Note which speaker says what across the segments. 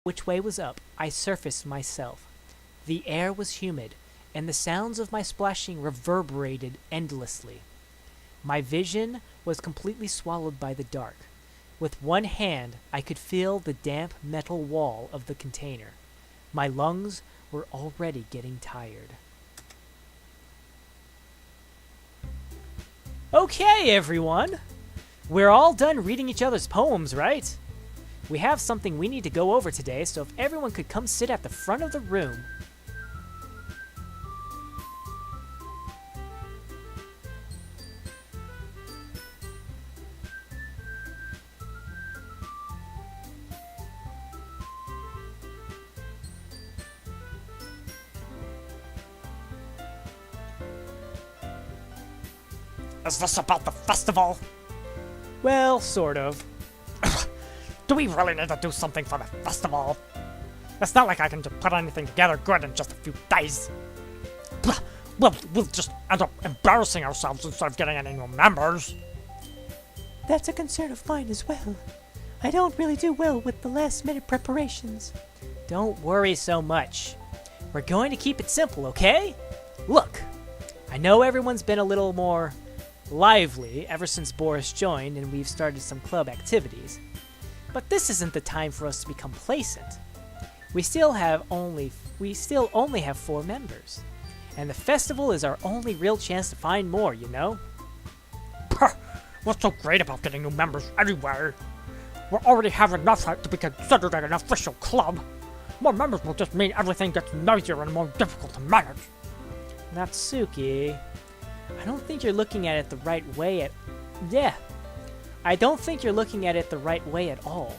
Speaker 1: which way was up, I surfaced myself. The air was humid, and the sounds of my splashing reverberated endlessly. My vision was completely swallowed by the dark. With one hand, I could feel the damp metal wall of the container. My lungs were already getting tired. Okay, everyone! We're all done reading each other's poems, right? We have something we need to go over today, so if everyone could come sit at the front of the room.
Speaker 2: Is this about the festival?
Speaker 1: Well, sort of.
Speaker 2: Do we really need to do something for the festival? It's not like I can just put anything together good in just a few days. We'll just end up embarrassing ourselves instead of getting any new members.
Speaker 1: That's a concern of mine as well. I don't really do well with the last-minute preparations. Don't worry so much. We're going to keep it simple, okay? Look, I know everyone's been a little more lively ever since Boris joined and we've started some club activities. But this isn't the time for us to be complacent. We still only have 4 members. And the festival is our only real chance to find more, you know?
Speaker 2: What's so great about getting new members anyway? We already have enough to be considered an official club. More members will just mean everything gets noisier and more difficult to manage.
Speaker 1: Natsuki, I don't think you're looking at it the right way at... Yeah. I don't think you're looking at it the right way at all.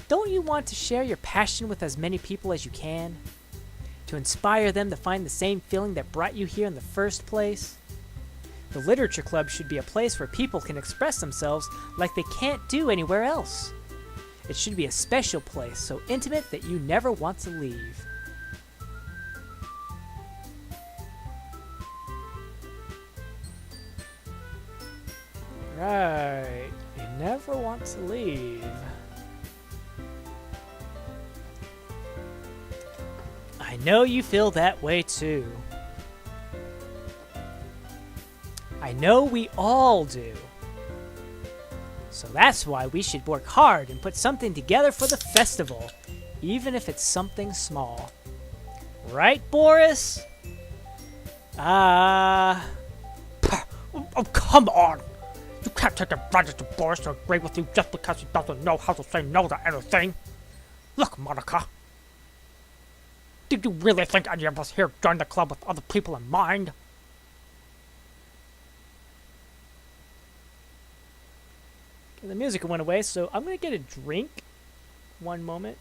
Speaker 1: Don't you want to share your passion with as many people as you can? To inspire them to find the same feeling that brought you here in the first place? The Literature Club should be a place where people can express themselves like they can't do anywhere else. It should be a special place, so intimate that you never want to leave. Right, you never want to leave. I know you feel that way too. I know we all do. So that's why we should work hard and put something together for the festival, even if it's something small. Right, Boris?
Speaker 2: Oh, come on! You can't take advantage of Boris to agree with you just because he doesn't know how to say no to anything. Look, Monica. Did you really think any of us here joined the club with other people in mind?
Speaker 1: Okay, the music went away, so I'm gonna get a drink. One moment.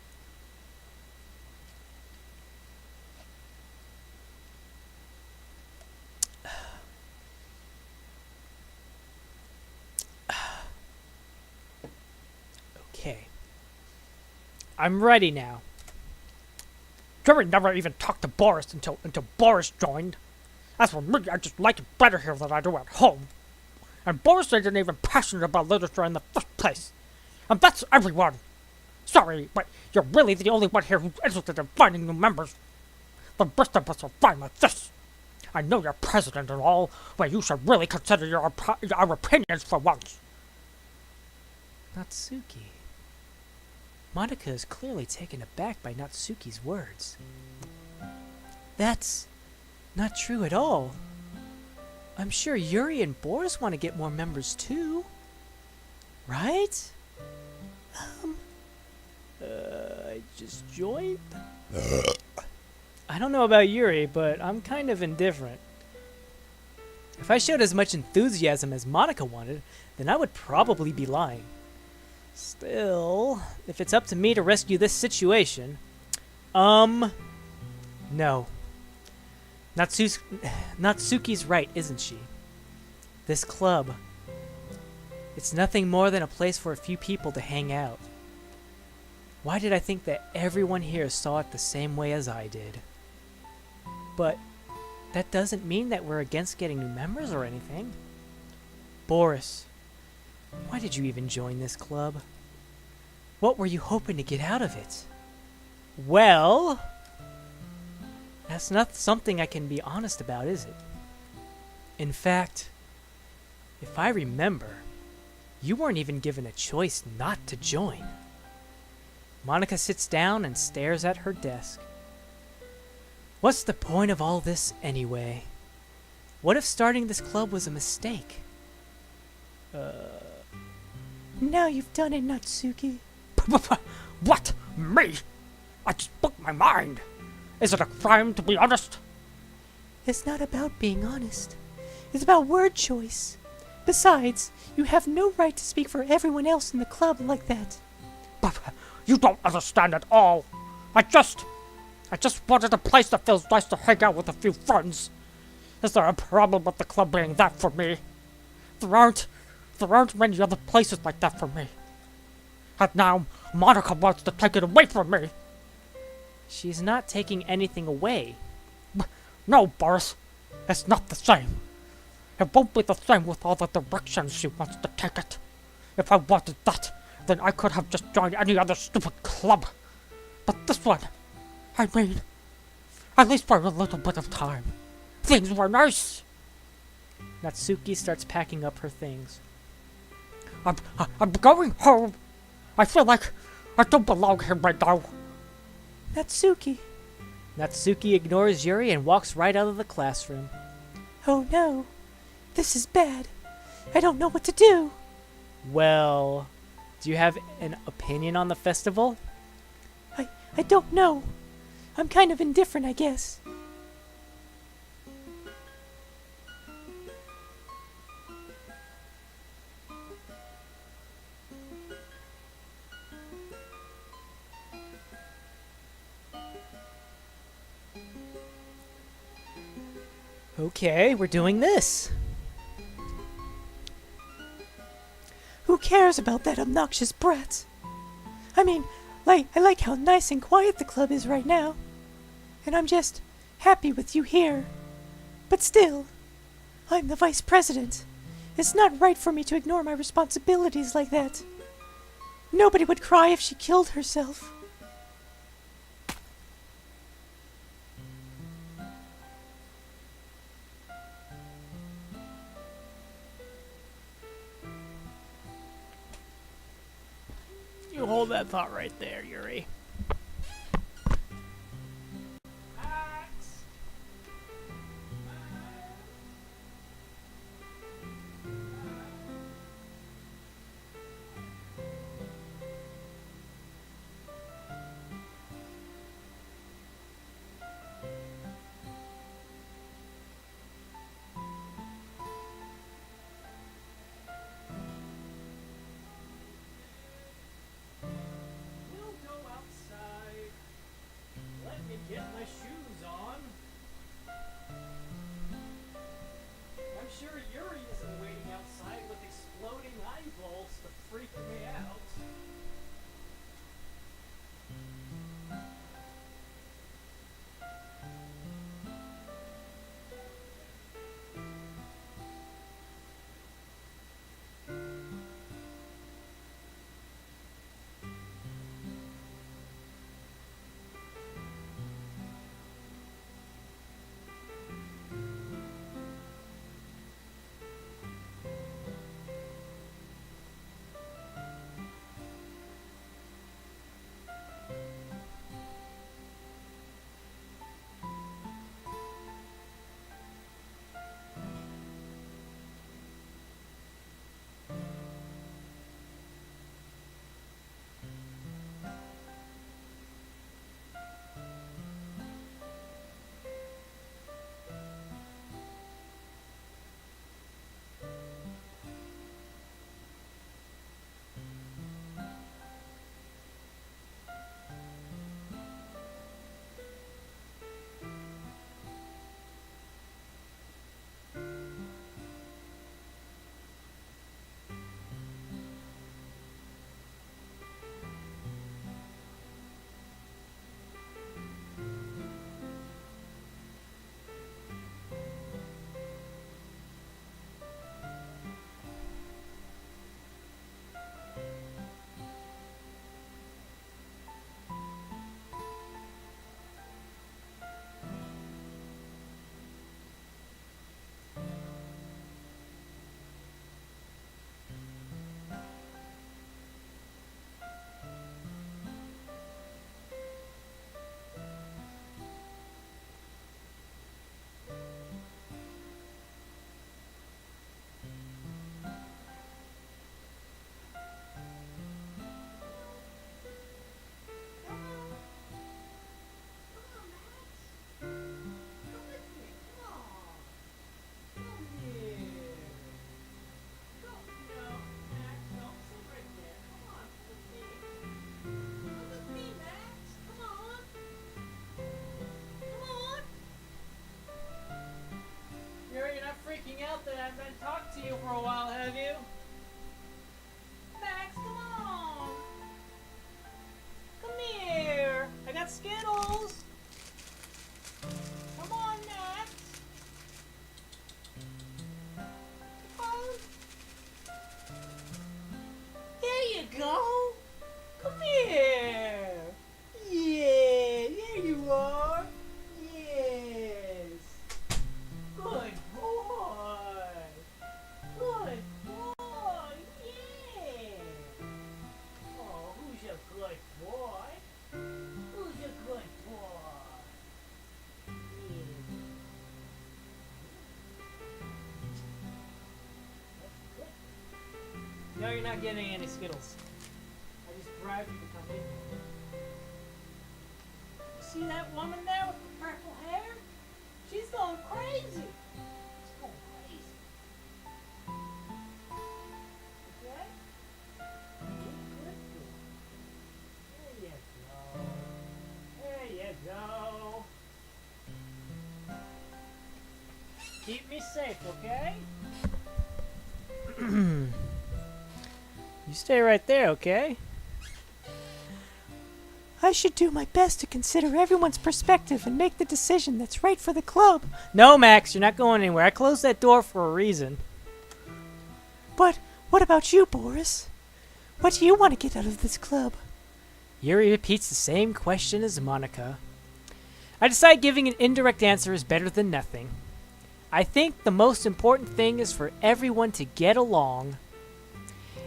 Speaker 1: Okay. I'm ready now.
Speaker 2: Jerry never even talked to Boris until Boris joined. As for me, I just like it better here than I do at home. And Boris isn't even passionate about literature in the first place. And that's everyone. Sorry, but you're really the only one here who's interested in finding new members. The rest of us are fine with this. I know you're president and all, but you should really consider our opinions for once.
Speaker 1: Natsuki. Monica is clearly taken aback by Natsuki's words. That's not true at all. I'm sure Yuri and Boris want to get more members too. Right? I just joined? I don't know about Yuri, but I'm kind of indifferent. If I showed as much enthusiasm as Monica wanted, then I would probably be lying. Still, if it's up to me to rescue this situation, no. Natsuki's right, isn't she? This club, it's nothing more than a place for a few people to hang out. Why did I think that everyone here saw it the same way as I did? But that doesn't mean that we're against getting new members or anything. Boris, why did you even join this club? What were you hoping to get out of it? Well, that's not something I can be honest about, is it? In fact, if I remember, you weren't even given a choice not to join. Monica sits down and stares at her desk. What's the point of all this anyway? What if starting this club was a mistake? Now you've done it, Natsuki.
Speaker 2: What? Me? I just spoke my mind. Is it a crime to be honest?
Speaker 1: It's not about being honest. It's about word choice. Besides, you have no right to speak for everyone else in the club like that.
Speaker 2: But you don't understand at all. I just wanted a place that feels nice to hang out with a few friends. Is there a problem with the club being that for me? There aren't many other places like that for me. And now Monica wants to take it away from me.
Speaker 1: She's not taking anything away.
Speaker 2: No, Boris. It's not the same. It won't be the same with all the directions she wants to take it. If I wanted that, then I could have just joined any other stupid club. But this one, I mean, at least for a little bit of time, things were nice.
Speaker 1: Natsuki starts packing up her things.
Speaker 2: I'm going home. I feel like I don't belong here right now.
Speaker 1: Natsuki. Natsuki ignores Yuri and walks right out of the classroom. Oh no. This is bad. I don't know what to do. Well, do you have an opinion on the festival? I don't know. I'm kind of indifferent, I guess. Okay, we're doing this. Who cares about that obnoxious brat? I mean, I like how nice and quiet the club is right now. And I'm just happy with you here. But still, I'm the vice president. It's not right for me to ignore my responsibilities like that. Nobody would cry if she killed herself. You hold that thought right there, Yuri. you for a while, have you? Max, come on! Come here! I got Skittles! Come on, Max! Come on! There you go! Come here! Yeah, there you are! Yes! Good boy! Good boy! Yeah! Oh, who's a good boy? Who's a good boy? Yeah. No, you're not getting any Skittles. I just bribed you to come in. See that woman there with the purple hair? She's going crazy. She's going crazy. Okay? Good boy. There you go. There you go. Keep me safe, okay? You stay right there, okay? I should do my best to consider everyone's perspective and make the decision that's right for the club. No, Max, you're not going anywhere. I closed that door for a reason. But what about you, Boris? What do you want to get out of this club? Yuri repeats the same question as Monica. I decide giving an indirect answer is better than nothing. I think the most important thing is for everyone to get along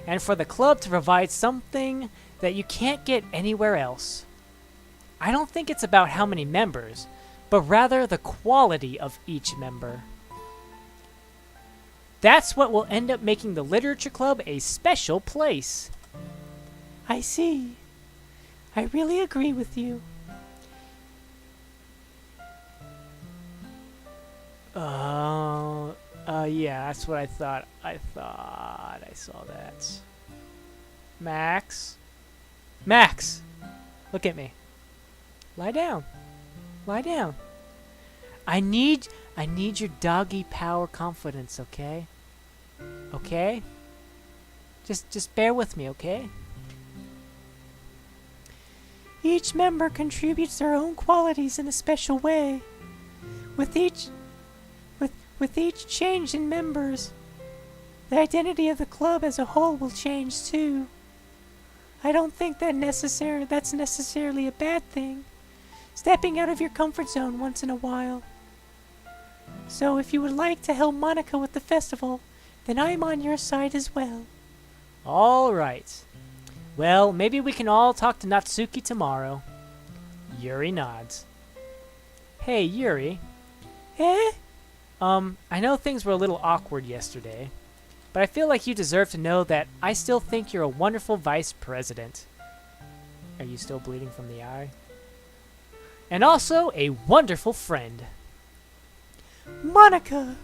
Speaker 1: and for the club to provide something that you can't get anywhere else. I don't think it's about how many members, but rather the quality of each member. That's what will end up making the Literature Club a special place. I see. I really agree with you. Yeah, that's what I thought. I thought I saw that. Max? Max! Look at me. Lie down. Lie down. I need your doggy power confidence, okay? Okay? Just bear with me, okay? Each member contributes their own qualities in a special way. With each change in members, the identity of the club as a whole will change too. I don't think that's necessarily a bad thing. Stepping out of your comfort zone once in a while. So if you would like to help Monica with the festival, then I'm on your side as well. All right. Well, maybe we can all talk to Natsuki tomorrow. Yuri nods. Hey, Yuri. Eh? I know things were a little awkward yesterday, but I feel like you deserve to know that I still think you're a wonderful vice president. Are you still bleeding from the eye? And also a wonderful friend. Monica!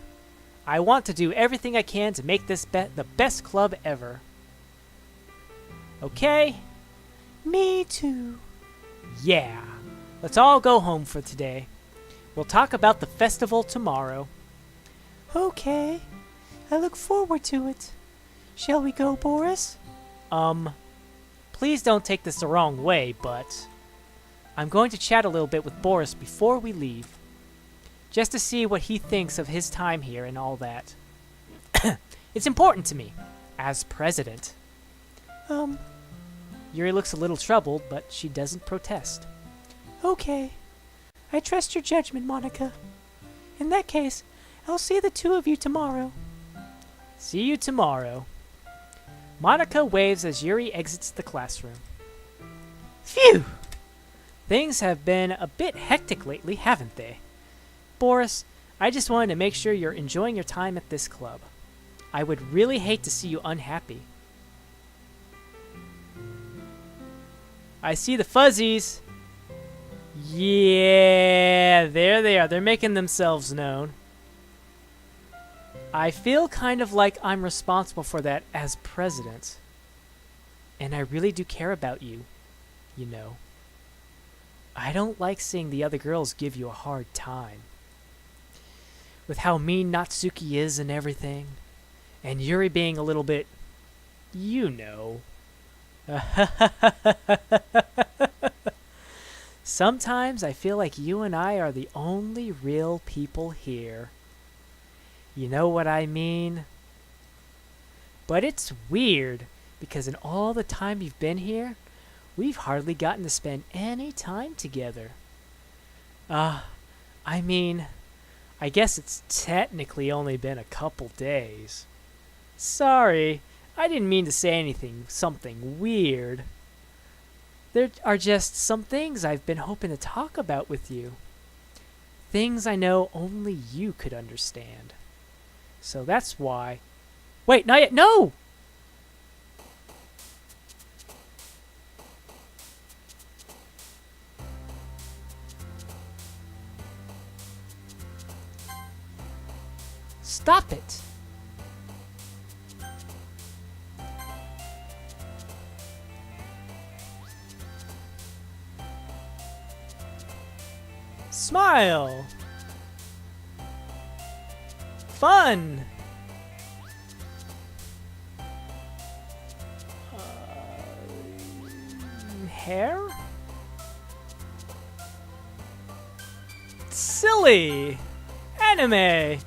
Speaker 1: I want to do everything I can to make this the best club ever. Okay? Me too. Yeah. Let's all go home for today. We'll talk about the festival tomorrow. Okay. I look forward to it. Shall we go, Boris? Please don't take this the wrong way, but I'm going to chat a little bit with Boris before we leave. Just to see what he thinks of his time here and all that. It's important to me, as president. Yuri looks a little troubled, but she doesn't protest. Okay. I trust your judgment, Monica. In that case, I'll see the two of you tomorrow. See you tomorrow. Monica waves as Yuri exits the classroom. Phew! Things have been a bit hectic lately, haven't they? Boris, I just wanted to make sure you're enjoying your time at this club. I would really hate to see you unhappy. I see the fuzzies. Yeah, there they are. They're making themselves known. I feel kind of like I'm responsible for that as president. And I really do care about you, you know. I don't like seeing the other girls give you a hard time. With how mean Natsuki is and everything. And Yuri being a little bit, you know. Sometimes I feel like you and I are the only real people here. You know what I mean? But it's weird, because in all the time you've been here, we've hardly gotten to spend any time together. I mean, I guess it's technically only been a couple days. Sorry, I didn't mean to say something weird. There are just some things I've been hoping to talk about with you. Things I know only you could understand. So that's why... Wait, not yet! No! Stop it! Smile! Fun! Hair? Silly! Anime!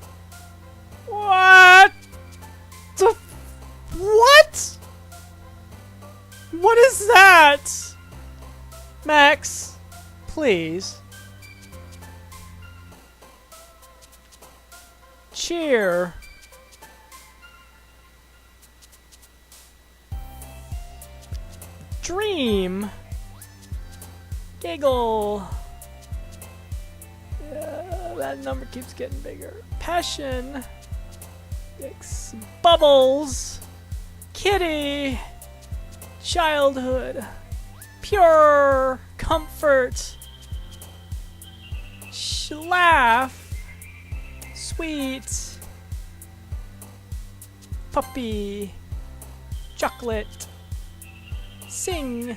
Speaker 1: What? What? What is that? Max, please. Cheer. Dream. Giggle. That number keeps getting bigger. Passion. Bubbles. Kitty. Childhood. Pure. Comfort. Laugh. Sweet. Puppy. Chocolate. Sing.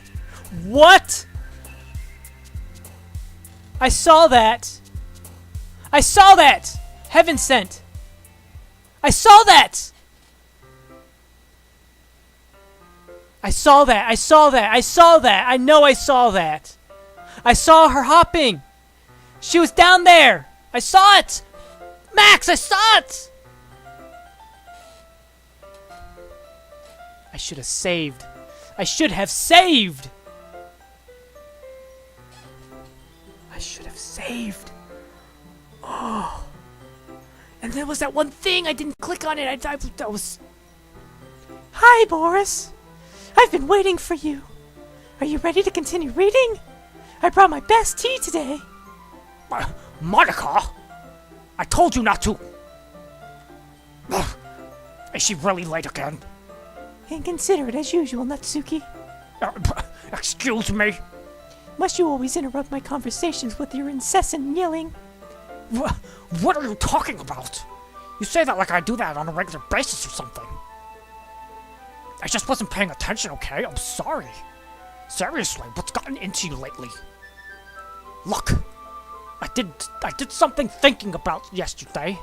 Speaker 1: What? I saw that. I saw that. Heaven sent. I saw that. I saw that. I saw that. I saw that. I know I saw that. I saw her hopping. She was down there. I saw it. Max, I saw it. I should have saved. I should have saved. I should have saved. Oh. And there was that one thing I didn't click on it. That was... Hi, Boris. I've been waiting for you. Are you ready to continue reading? I brought my best tea today.
Speaker 2: Monica! I told you not to! Is she really late again?
Speaker 1: Inconsiderate as usual, Natsuki.
Speaker 2: Excuse me?
Speaker 1: Must you always interrupt my conversations with your incessant yelling?
Speaker 2: What are you talking about? You say that like I do that on a regular basis or something. I just wasn't paying attention, okay? I'm sorry. Seriously, what's gotten into you lately? Look, I did something thinking about yesterday.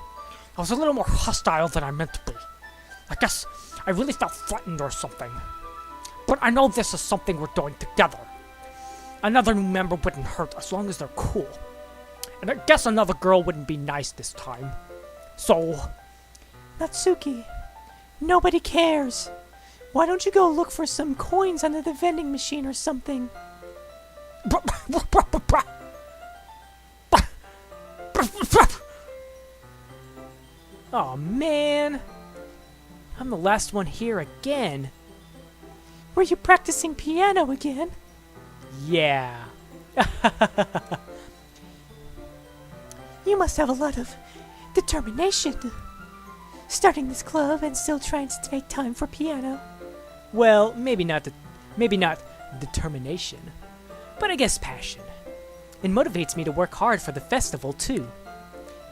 Speaker 2: I was a little more hostile than I meant to be. I guess I really felt threatened or something. But I know this is something we're doing together. Another new member wouldn't hurt as long as they're cool. And I guess another girl wouldn't be nice this time. So...
Speaker 1: Natsuki, nobody cares. Why don't you go look for some coins under the vending machine or something? Oh man, I'm the last one here again. Were you practicing piano again? Yeah. You must have a lot of determination. Starting this club and still trying to make time for piano. Well, maybe not determination, but I guess passion. It motivates me to work hard for the festival too.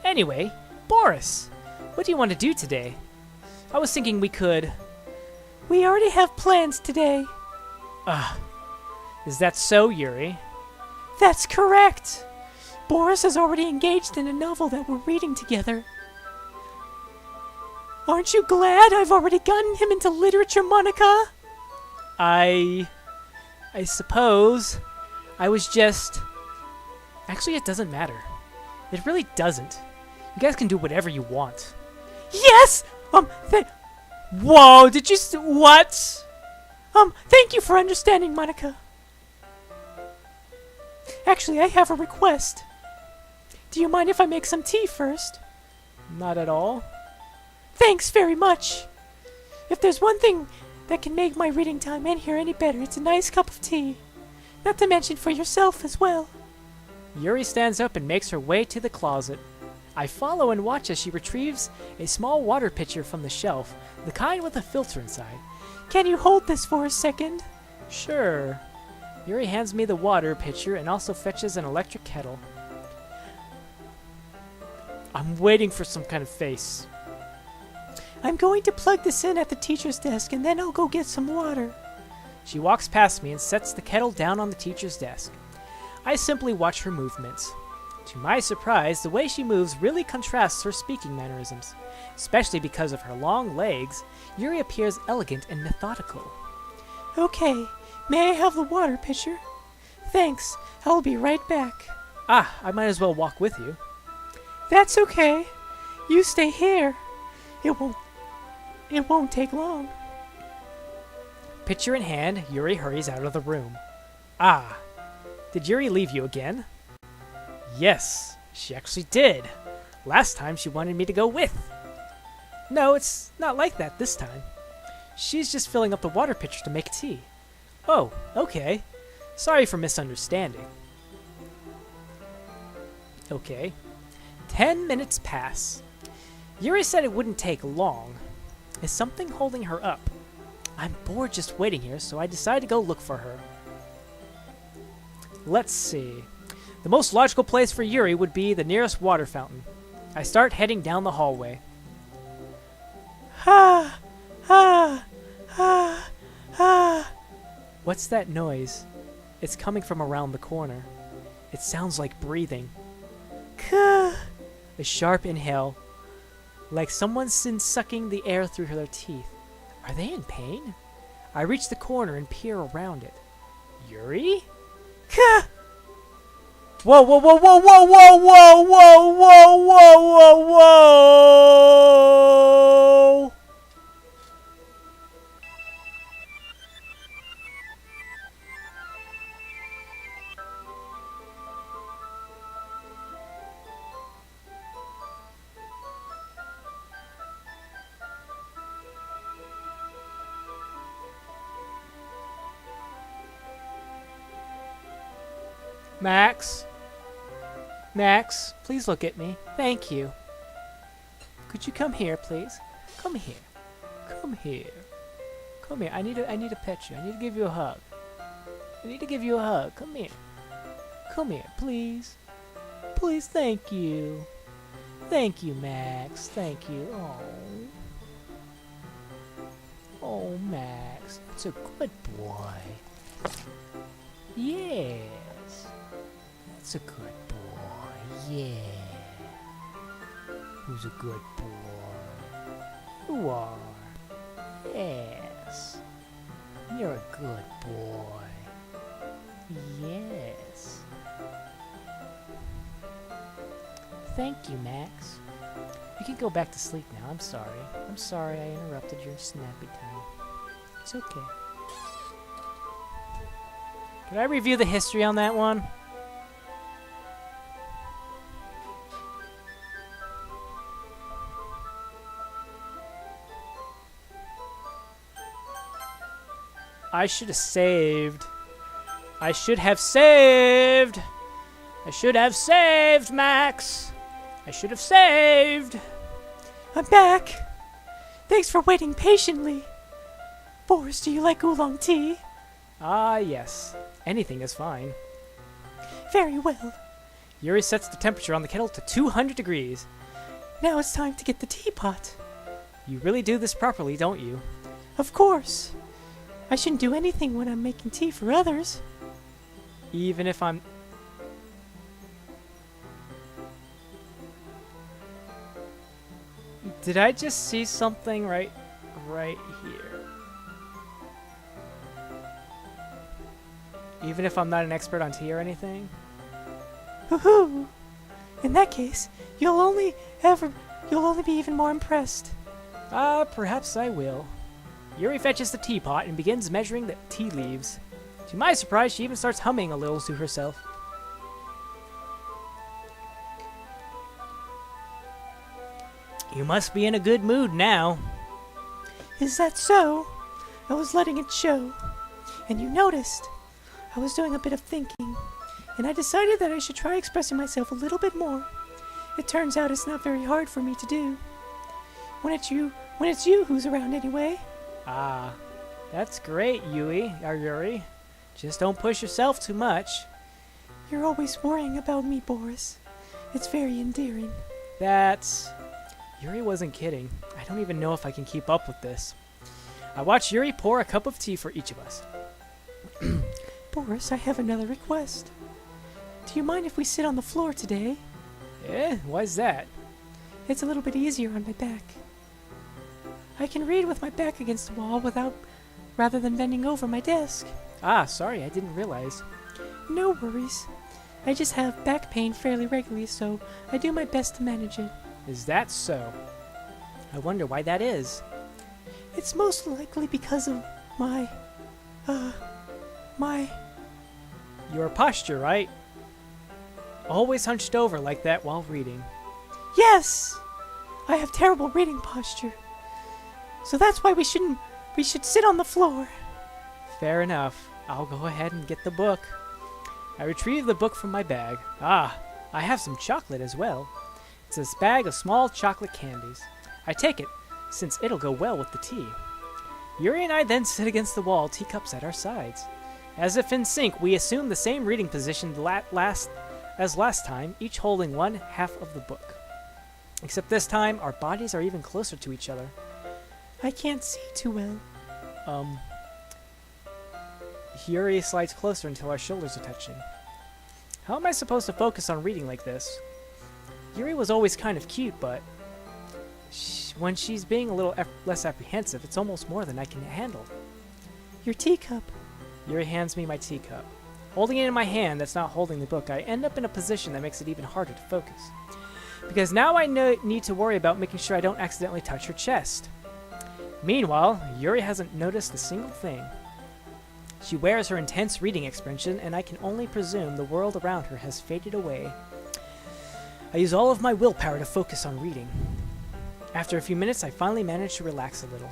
Speaker 1: Anyway, Boris, what do you want to do today? I was thinking we could... We already have plans today. Is that so, Yuri? That's correct. Boris is already engaged in a novel that we're reading together. Aren't you glad I've already gotten him into literature, Monica? I suppose I was just... Actually, it doesn't matter. It really doesn't. You guys can do whatever you want. Yes! Whoa, did you what? Thank you for understanding, Monica. Actually, I have a request. Do you mind if I make some tea first? Not at all. Thanks very much. If there's one thing that can make my reading time in here any better, it's a nice cup of tea. Not to mention for yourself as well. Yuri stands up and makes her way to the closet. I follow and watch as she retrieves a small water pitcher from the shelf, the kind with a filter inside. Can you hold this for a second? Sure. Yuri hands me the water pitcher and also fetches an electric kettle. I'm waiting for some kind of face. I'm going to plug this in at the teacher's desk and then I'll go get some water. She walks past me and sets the kettle down on the teacher's desk. I simply watch her movements. To my surprise, the way she moves really contrasts her speaking mannerisms. Especially because of her long legs, Yuri appears elegant and methodical. Okay, may I have the water pitcher? Thanks, I'll be right back. Ah, I might as well walk with you. That's okay. You stay here. It won't take long. Pitcher in hand, Yuri hurries out of the room. Ah, did Yuri leave you again? Yes, she actually did. Last time she wanted me to go with. No, it's not like that this time. She's just filling up the water pitcher to make tea. Oh, okay. Sorry for misunderstanding. Okay. 10 minutes pass. Yuri said it wouldn't take long. Is something holding her up? I'm bored just waiting here, so I decide to go look for her. Let's see. The most logical place for Yuri would be the nearest water fountain. I start heading down the hallway. Ha! Ha! Ha! Ha! What's that noise? It's coming from around the corner. It sounds like breathing. Kuh! A sharp inhale, like someone's been sucking the air through their teeth. Are they in pain? I reach the corner and peer around it. Yuri? Kuh! Whoa, whoa, whoa, whoa, whoa, whoa, whoa, whoa, whoa, whoa, whoa, whoa! Max? Max, please look at me. Thank you. Could you come here, please? Come here. Come here. Come here. I need to pet you. I need to give you a hug. I need to give you a hug. Come here. Come here, please. Please, thank you. Thank you, Max. Thank you. Oh. Oh, Max. It's a good boy. Yes. That's a good boy. Yeah. Who's a good boy? You are. Yes. You're a good boy. Yes. Thank you, Max. You can go back to sleep now. I'm sorry. I'm sorry I interrupted your snappy time. It's okay. Could I review the history on that one? I should have saved. I should have saved. I should have saved, Max. I should have saved. I'm back. Thanks for waiting patiently. Boris, do you like oolong tea? Ah, yes. Anything is fine. Very well. Yuri sets the temperature on the kettle to 200 degrees. Now it's time to get the teapot. You really do this properly, don't you? Of course. I shouldn't do anything when I'm making tea for others. Even if I'm... Did I just see something right here? Even if I'm not an expert on tea or anything?
Speaker 3: Woohoo! In that case, you'll only be even more impressed.
Speaker 1: Perhaps I will. Yuri fetches the teapot and begins measuring the tea leaves. To my surprise, she even starts humming a little to herself. You must be in a good mood now.
Speaker 3: Is that so? I was letting it show. And you noticed. I was doing a bit of thinking, and I decided that I should try expressing myself a little bit more. It turns out it's not very hard for me to do. When it's you who's around anyway.
Speaker 1: Ah, that's great, Yuri. Just don't push yourself too much.
Speaker 3: You're always worrying about me, Boris. It's very endearing.
Speaker 1: Yuri wasn't kidding. I don't even know if I can keep up with this. I watched Yuri pour a cup of tea for each of us.
Speaker 3: Boris, I have another request. Do you mind if we sit on the floor today?
Speaker 1: Why's that?
Speaker 3: It's a little bit easier on my back. I can read with my back against the wall rather than bending over my desk.
Speaker 1: Ah, sorry, I didn't realize.
Speaker 3: No worries. I just have back pain fairly regularly, so I do my best to manage it.
Speaker 1: Is that so? I wonder why that is.
Speaker 3: It's most likely because of my
Speaker 1: Your posture, right? Always hunched over like that while reading.
Speaker 3: Yes! I have terrible reading posture. So that's why we should sit on the floor.
Speaker 1: Fair enough. I'll go ahead and get the book. I retrieve the book from my bag. Ah, I have some chocolate as well. It's this bag of small chocolate candies. I take it, since it'll go well with the tea. Yuri and I then sit against the wall, teacups at our sides. As if in sync, we assume the same reading position as last time, each holding one half of the book. Except this time, our bodies are even closer to each other.
Speaker 3: I can't see too well.
Speaker 1: Yuri slides closer until our shoulders are touching. How am I supposed to focus on reading like this? Yuri was always kind of cute, but when she's being a little less apprehensive, it's almost more than I can handle.
Speaker 3: Your teacup.
Speaker 1: Yuri hands me my teacup. Holding it in my hand that's not holding the book, I end up in a position that makes it even harder to focus. Because now I need to worry about making sure I don't accidentally touch her chest. Meanwhile, Yuri hasn't noticed a single thing. She wears her intense reading expression, and I can only presume the world around her has faded away. I use all of my willpower to focus on reading. After a few minutes, I finally manage to relax a little.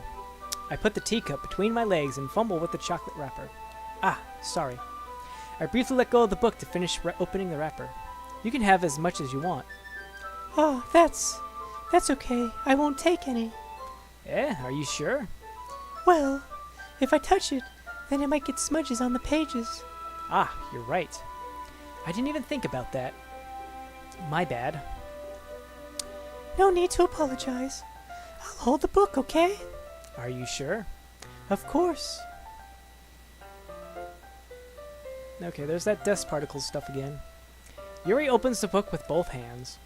Speaker 1: I put the teacup between my legs and fumble with the chocolate wrapper. Ah, sorry. I briefly let go of the book to finish opening the wrapper. You can have as much as you want.
Speaker 3: Oh, that's okay. I won't take any.
Speaker 1: Are you sure?
Speaker 3: Well, if I touch it, then it might get smudges on the pages.
Speaker 1: Ah, you're right. I didn't even think about that. My bad.
Speaker 3: No need to apologize. I'll hold the book, okay?
Speaker 1: Are you sure?
Speaker 3: Of course.
Speaker 1: Okay, there's that dust particle stuff again. Yuri opens the book with both hands.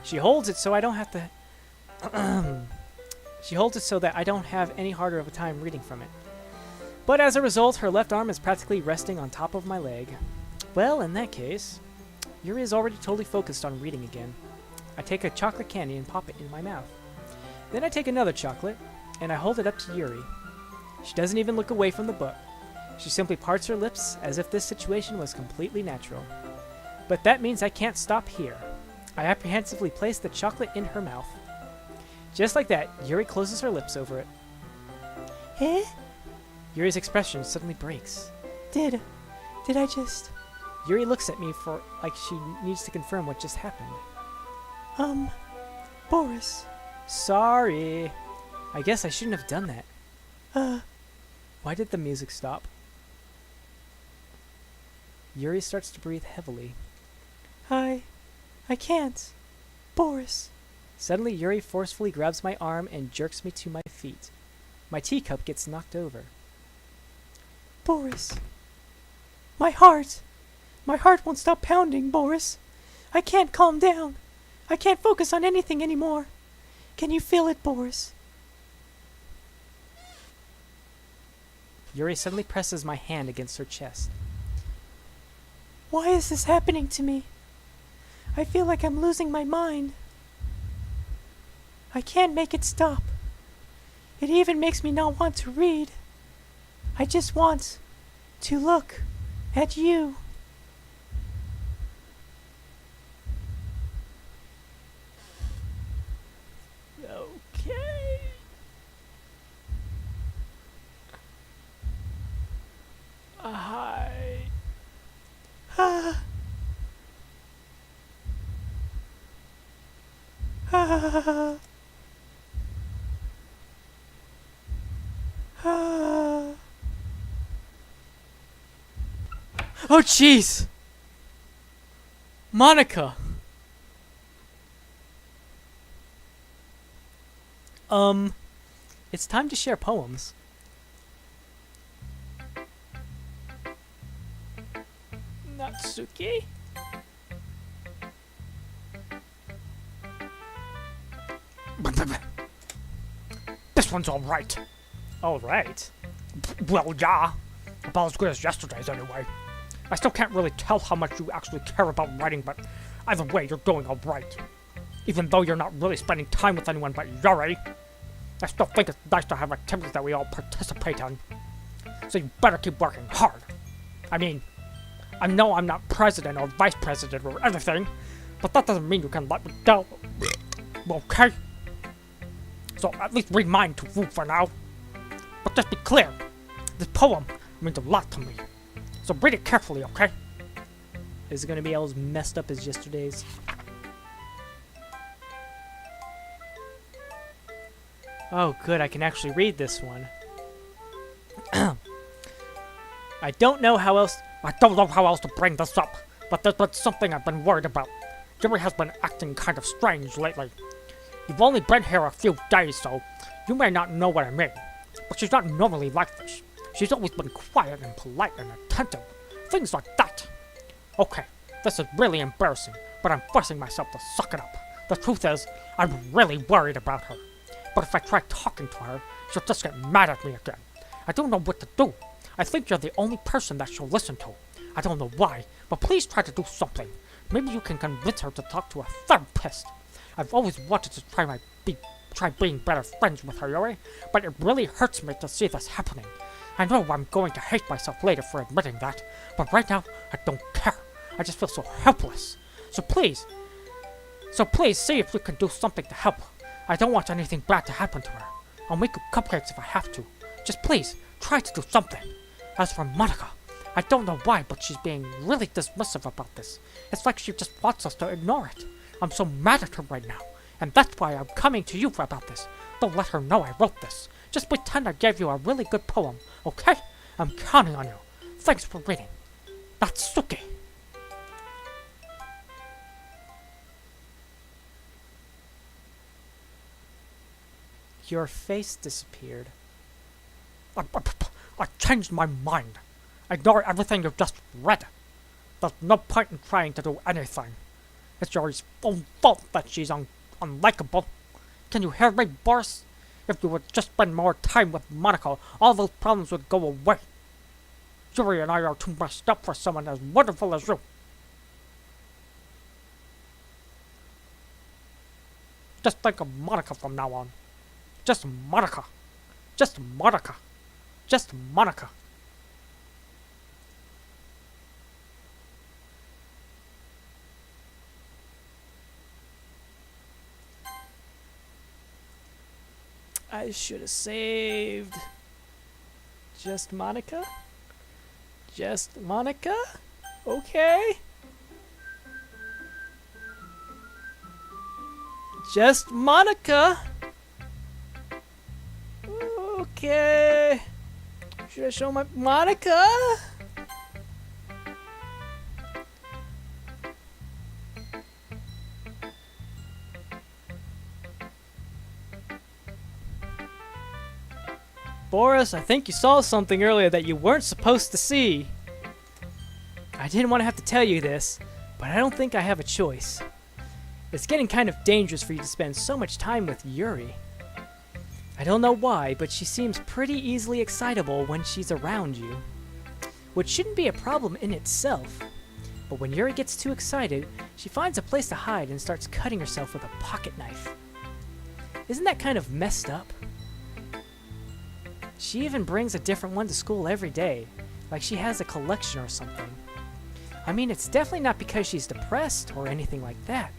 Speaker 1: She holds it so I don't have to... She holds it so that I don't have any harder of a time reading from it. But as a result, her left arm is practically resting on top of my leg. Well, in that case, Yuri is already totally focused on reading again. I take a chocolate candy and pop it in my mouth. Then I take another chocolate, and I hold it up to Yuri. She doesn't even look away from the book. She simply parts her lips as if this situation was completely natural. But that means I can't stop here. I apprehensively place the chocolate in her mouth. Just like that, Yuri closes her lips over it.
Speaker 3: Eh?
Speaker 1: Yuri's expression suddenly breaks.
Speaker 3: Did I just...
Speaker 1: Yuri looks at me for like she needs to confirm what just happened.
Speaker 3: Boris.
Speaker 1: Sorry. I guess I shouldn't have done that. Why did the music stop? Yuri starts to breathe heavily.
Speaker 3: I can't. Boris.
Speaker 1: Suddenly, Yuri forcefully grabs my arm and jerks me to my feet. My teacup gets knocked over.
Speaker 3: Boris. My heart. My heart won't stop pounding, Boris. I can't calm down. I can't focus on anything anymore. Can you feel it, Boris?
Speaker 1: Yuri suddenly presses my hand against her chest.
Speaker 3: Why is this happening to me? I feel like I'm losing my mind. I can't make it stop. It even makes me not want to read. I just want to look at you.
Speaker 1: Okay. Hi.
Speaker 3: Ah. Ah. Ah.
Speaker 1: Oh, jeez! Monica! It's time to share poems. Natsuki?
Speaker 2: This one's alright.
Speaker 1: Alright.
Speaker 2: Well, yeah. About as good as yesterday's, anyway. I still can't really tell how much you actually care about writing, but either way, you're doing alright. Even though you're not really spending time with anyone but Yuri, I still think it's nice to have activities that we all participate in. So you better keep working hard. I mean, I know I'm not president or vice president or anything, but that doesn't mean you can let me down. Okay? So at least read mine to Wu for now. But just be clear, this poem means a lot to me. So read it carefully, okay?
Speaker 1: Is it gonna be as messed up as yesterday's? Oh, good, I can actually read this one. I don't know how else
Speaker 2: to bring this up, but there's been something I've been worried about. Yuri has been acting kind of strange lately. You've only been here a few days, so you may not know what I mean. But she's not normally like this. She's always been quiet and polite and attentive. Things like that. Okay, this is really embarrassing, but I'm forcing myself to suck it up. The truth is, I'm really worried about her. But if I try talking to her, she'll just get mad at me again. I don't know what to do. I think you're the only person that she'll listen to. I don't know why, but please try to do something. Maybe you can convince her to talk to a therapist. I've always wanted to try being better friends with her, Yuri, but it really hurts me to see this happening. I know I'm going to hate myself later for admitting that, but right now, I don't care. I just feel so helpless. So please see if you can do something to help. I don't want anything bad to happen to her. I'll make you cupcakes if I have to. Just please, try to do something. As for Monica, I don't know why, but she's being really dismissive about this. It's like she just wants us to ignore it. I'm so mad at her right now, and that's why I'm coming to you about this. Don't let her know I wrote this. Just pretend I gave you a really good poem, okay? I'm counting on you. Thanks for reading. Natsuki.
Speaker 1: Your face disappeared.
Speaker 2: I changed my mind. Ignore everything you've just read. There's no point in trying to do anything. It's Yuri's own fault that she's unlikable. Can you hear me, Boris? If you would just spend more time with Monica, all those problems would go away. Yuri and I are too messed up for someone as wonderful as you. Just think of Monica from now on. Just Monica. Just Monica. Just Monica.
Speaker 1: I should have saved. Just Monica? Just Monica? Okay. Just Monica? Okay. Should I show my Monica? Boris, I think you saw something earlier that you weren't supposed to see. I didn't want to have to tell you this, but I don't think I have a choice. It's getting kind of dangerous for you to spend so much time with Yuri. I don't know why, but she seems pretty easily excitable when she's around you. Which shouldn't be a problem in itself. But when Yuri gets too excited, she finds a place to hide and starts cutting herself with a pocket knife. Isn't that kind of messed up? She even brings a different one to school every day, like she has a collection or something. I mean, it's definitely not because she's depressed or anything like that.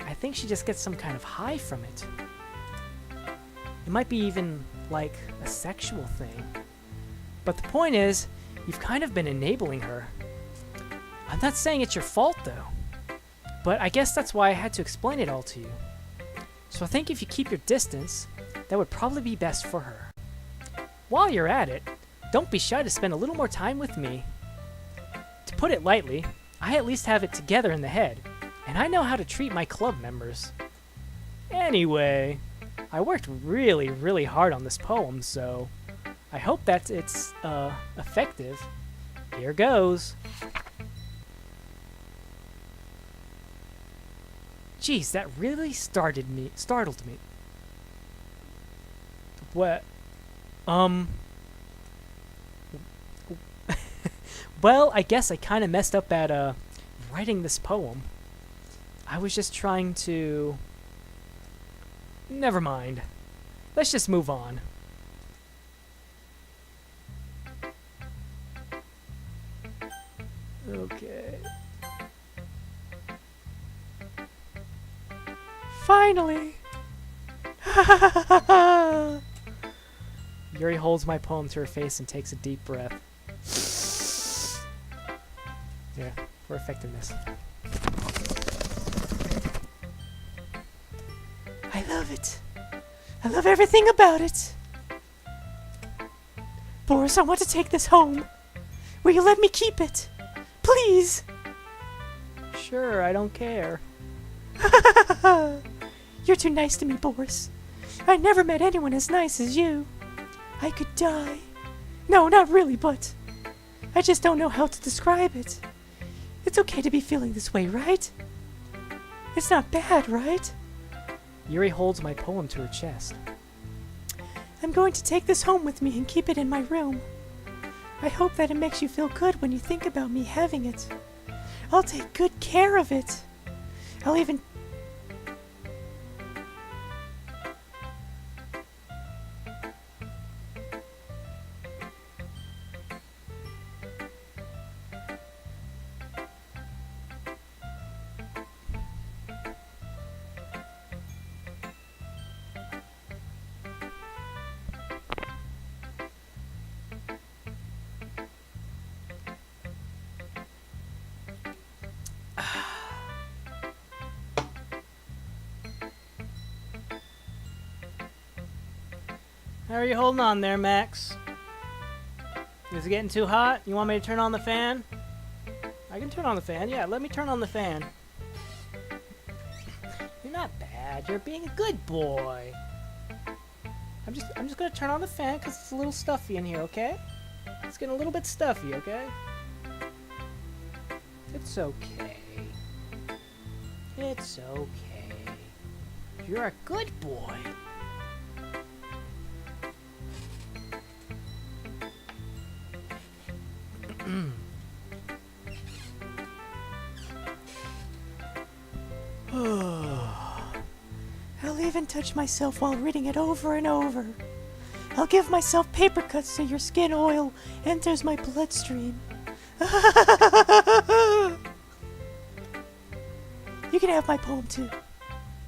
Speaker 1: I think she just gets some kind of high from it. It might be even like a sexual thing. But the point is, you've kind of been enabling her. I'm not saying it's your fault though, but I guess that's why I had to explain it all to you. So I think if you keep your distance, that would probably be best for her. While you're at it, don't be shy to spend a little more time with me. To put it lightly, I at least have it together in the head, and I know how to treat my club members. Anyway, I worked really, really hard on this poem, so I hope that it's effective. Here goes. Jeez, that really startled me. What? Well, I guess I kind of messed up at writing this poem. I was just trying to... Never mind. Let's just move on. Okay.
Speaker 3: Finally!
Speaker 1: Yuri holds my poem to her face and takes a deep breath. Yeah, for effectiveness.
Speaker 3: I love it. I love everything about it. Boris, I want to take this home. Will you let me keep it? Please!
Speaker 1: Sure, I don't care.
Speaker 3: You're too nice to me, Boris. I never met anyone as nice as you. I could die. No, not really, but I just don't know how to describe it. It's okay to be feeling this way, right? It's not bad, right?
Speaker 1: Yuri holds my poem to her chest.
Speaker 3: I'm going to take this home with me and keep it in my room. I hope that it makes you feel good when you think about me having it. I'll take good care of it. I'll even...
Speaker 1: How are you holding on there, Max? Is it getting too hot? You want me to turn on the fan? I can turn on the fan. Yeah, let me turn on the fan. You're not bad. You're being a good boy. I'm just gonna turn on the fan because it's a little stuffy in here, okay? It's getting a little bit stuffy, okay? It's okay. It's okay. You're a good boy.
Speaker 3: I'll even touch myself while reading it over and over. I'll give myself paper cuts so your skin oil enters my bloodstream. You can have my poem too.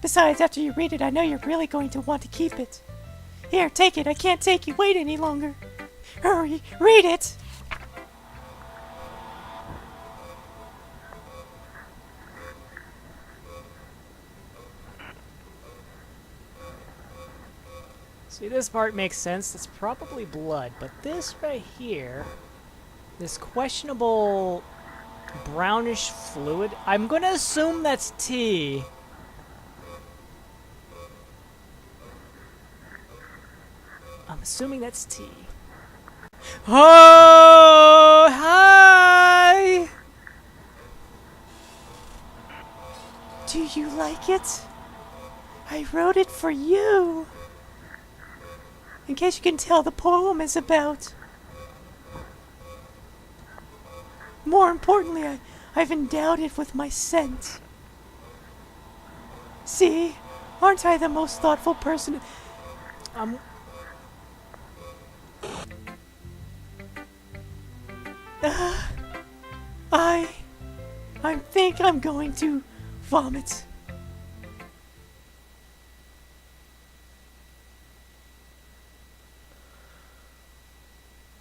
Speaker 3: Besides, after you read it, I know you're really going to want to keep it. Here, take it. I can't take you wait any longer. Hurry, read it!
Speaker 1: See, this part makes sense. It's probably blood, but this right here, this questionable brownish fluid, I'm gonna assume that's tea. I'm assuming that's tea. Oh, hi!
Speaker 3: Do you like it? I wrote it for you. In case you can tell, the poem is about... More importantly, I've endowed it with my scent. See? Aren't I the most thoughtful person? I think I'm going to vomit.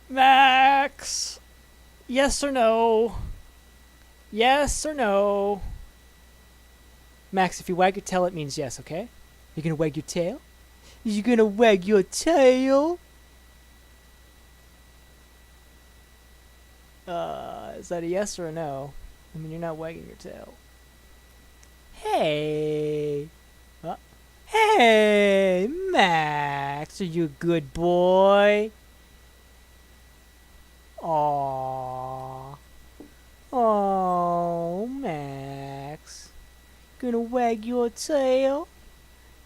Speaker 1: Max! Yes or no? Yes or no? Max, if you wag your tail, it means yes, okay? You gonna wag your tail? You gonna wag your tail? Is that a yes or a no? I mean, you're not wagging your tail. Hey! Hey, Max, are you a good boy? Aww. Oh, Max. Gonna wag your tail?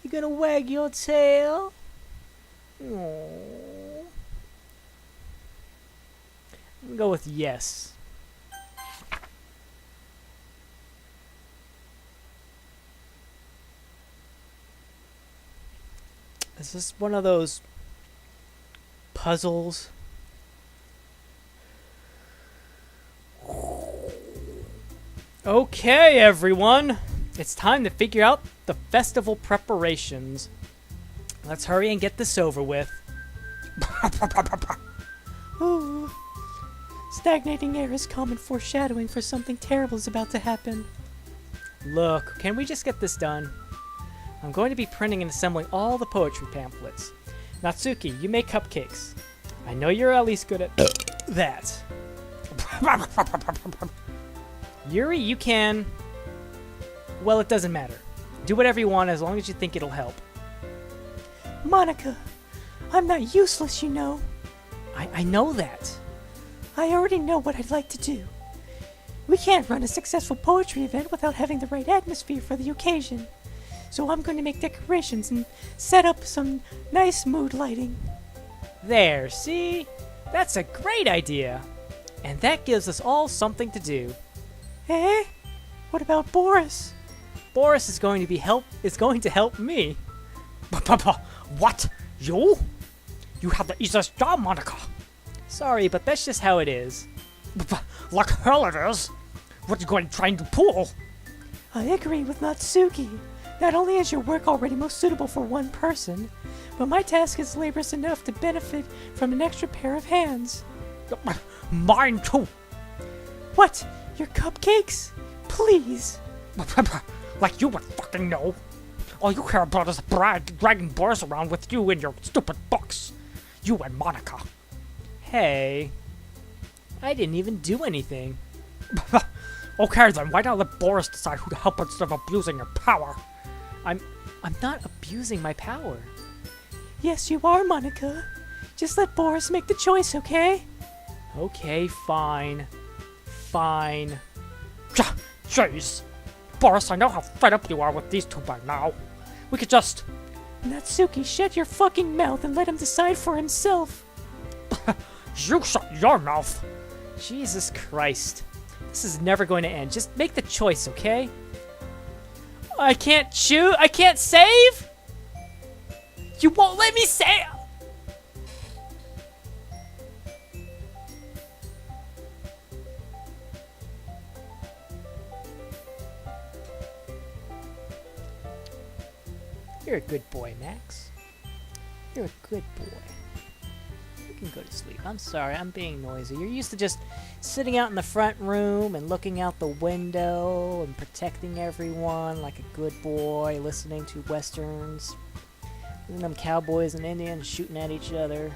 Speaker 1: You gonna wag your tail? Aww. I'm gonna go with yes. Is this one of those puzzles? Okay, everyone. It's time to figure out the festival preparations. Let's hurry and get this over with.
Speaker 3: Ooh. Stagnating air is common foreshadowing for something terrible is about to happen.
Speaker 1: Look, can we just get this done? I'm going to be printing and assembling all the poetry pamphlets. Natsuki, you make cupcakes. I know you're at least good at that. Yuri, you can... Well, it doesn't matter. Do whatever you want as long as you think it'll help.
Speaker 3: Monica, I'm not useless, you know.
Speaker 1: I know that.
Speaker 3: I already know what I'd like to do. We can't run a successful poetry event without having the right atmosphere for the occasion. So I'm going to make decorations and set up some nice mood lighting.
Speaker 1: There, see? That's a great idea. And that gives us all something to do.
Speaker 3: Eh? What about Boris?
Speaker 1: Boris is going to help me.
Speaker 2: What? You? You have the easiest job, Monica.
Speaker 1: Sorry, but that's just how it is.
Speaker 2: Like hell it is. What are you going to try and pull?
Speaker 3: I agree with Natsuki. Not only is your work already most suitable for one person, but my task is laborious enough to benefit from an extra pair of hands.
Speaker 2: Mine too.
Speaker 3: What? Your cupcakes? Please.
Speaker 2: Like you would fucking know. All you care about is dragging Boris around with you and your stupid books. You and Monica.
Speaker 1: Hey, I didn't even do anything.
Speaker 2: Okay then, why not let Boris decide who to help instead of abusing your power?
Speaker 1: I'm not abusing my power.
Speaker 3: Yes, you are, Monica. Just let Boris make the choice, okay?
Speaker 1: Okay, fine. Fine.
Speaker 2: Jeez. Boris, I know how fed up you are with these two by now. We could just...
Speaker 3: Natsuki, shut your fucking mouth and let him decide for himself.
Speaker 2: You shut your mouth.
Speaker 1: Jesus Christ. This is never going to end. Just make the choice, okay? I can't choose. I can't save? You won't let me save? You're a good boy, Max. You're a good boy. You can go to sleep. I'm sorry, I'm being noisy. You're used to just sitting out in the front room and looking out the window and protecting everyone like a good boy, listening to westerns. And them cowboys and Indians shooting at each other.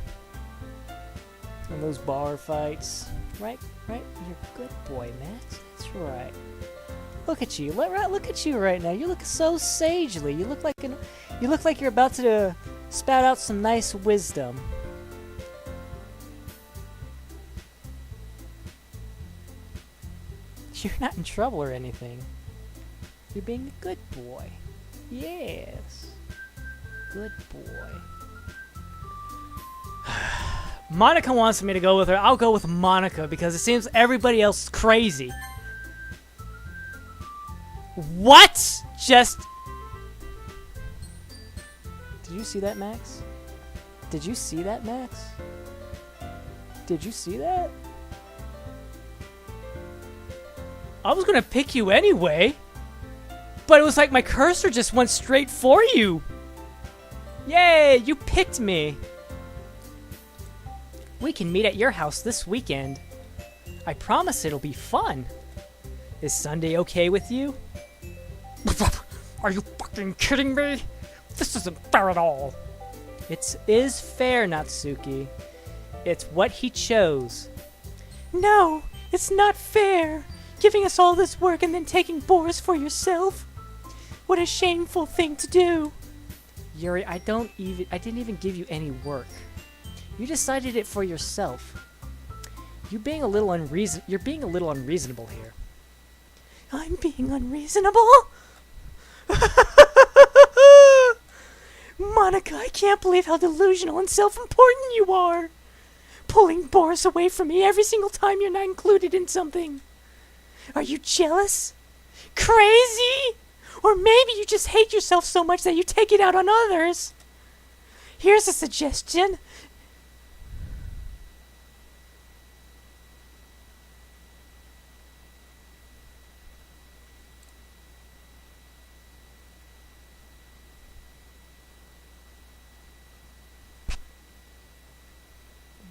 Speaker 1: And those bar fights. Right? You're a good boy, Max. That's right. Look at you. Look at you right now. You look so sagely. You look like you're about to spout out some nice wisdom. You're not in trouble or anything. You're being a good boy. Yes. Good boy. Monica wants me to go with her. I'll go with Monica because it seems everybody else is crazy. What? Just... Did you see that, Max? Did you see that, Max? Did you see that? I was gonna pick you anyway. But it was like my cursor just went straight for you. Yay, you picked me. We can meet at your house this weekend. I promise it'll be fun. Is Sunday okay with you?
Speaker 2: Are you fucking kidding me? This isn't fair at all.
Speaker 1: It is fair, Natsuki. It's what he chose.
Speaker 3: No, it's not fair. Giving us all this work and then taking Boris for yourself. What a shameful thing to do.
Speaker 1: Yuri, I didn't even give you any work. You decided it for yourself. You're being a little unreasonable here.
Speaker 3: I'm being unreasonable? Monica, I can't believe how delusional and self-important you are. Pulling Boris away from me every single time you're not included in something. Are you jealous? Crazy? Or maybe you just hate yourself so much that you take it out on others. Here's a suggestion.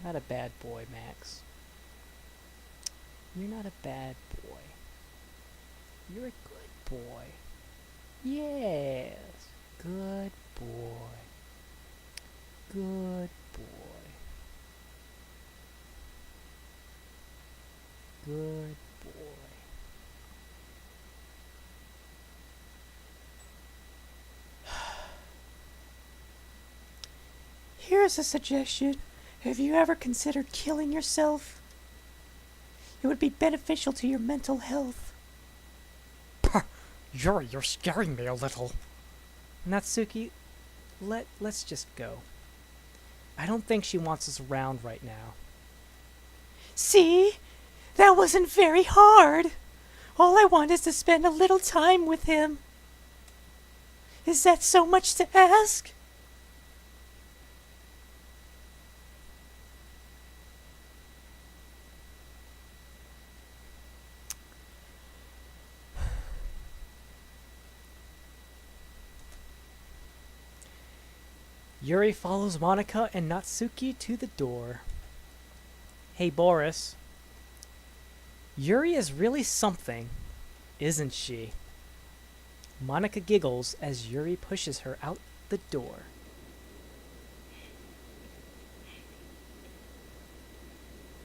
Speaker 1: Not a bad boy, Max. You're not a bad boy. You're a good boy. Yes. Good boy. Good boy. Good boy.
Speaker 3: Here's a suggestion. Have you ever considered killing yourself? It would be beneficial to your mental health.
Speaker 2: Yuri, you're scaring me a little.
Speaker 1: Natsuki, let's just go. I don't think she wants us around right now.
Speaker 3: See? That wasn't very hard. All I want is to spend a little time with him. Is that so much to ask?
Speaker 1: Yuri follows Monica and Natsuki to the door. Hey, Boris. Yuri is really something, isn't she? Monica giggles as Yuri pushes her out the door.